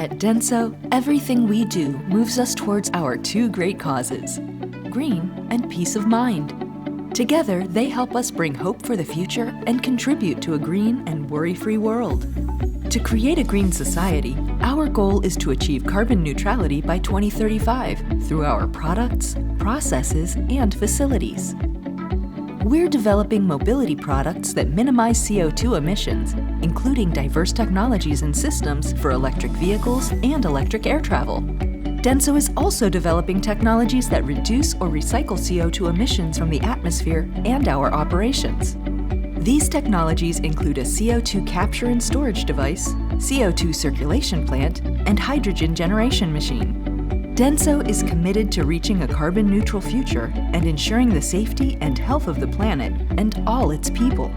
At Denso, everything we do moves us towards our two great causes, green and peace of mind. Together, they help us bring hope for the future and contribute to a green and worry-free world. To create a green society, our goal is to achieve carbon neutrality by 2035 through our products, processes, and facilities. We're developing mobility products that minimize CO2 emissions, including diverse technologies and systems for electric vehicles and electric air travel. Denso is also developing technologies that reduce or recycle CO2 emissions from the atmosphere and our operations. These technologies include a CO2 capture and storage device, CO2 circulation plant, and hydrogen generation machine. Denso is committed to reaching a carbon-neutral future and ensuring the safety and health of the planet and all its people.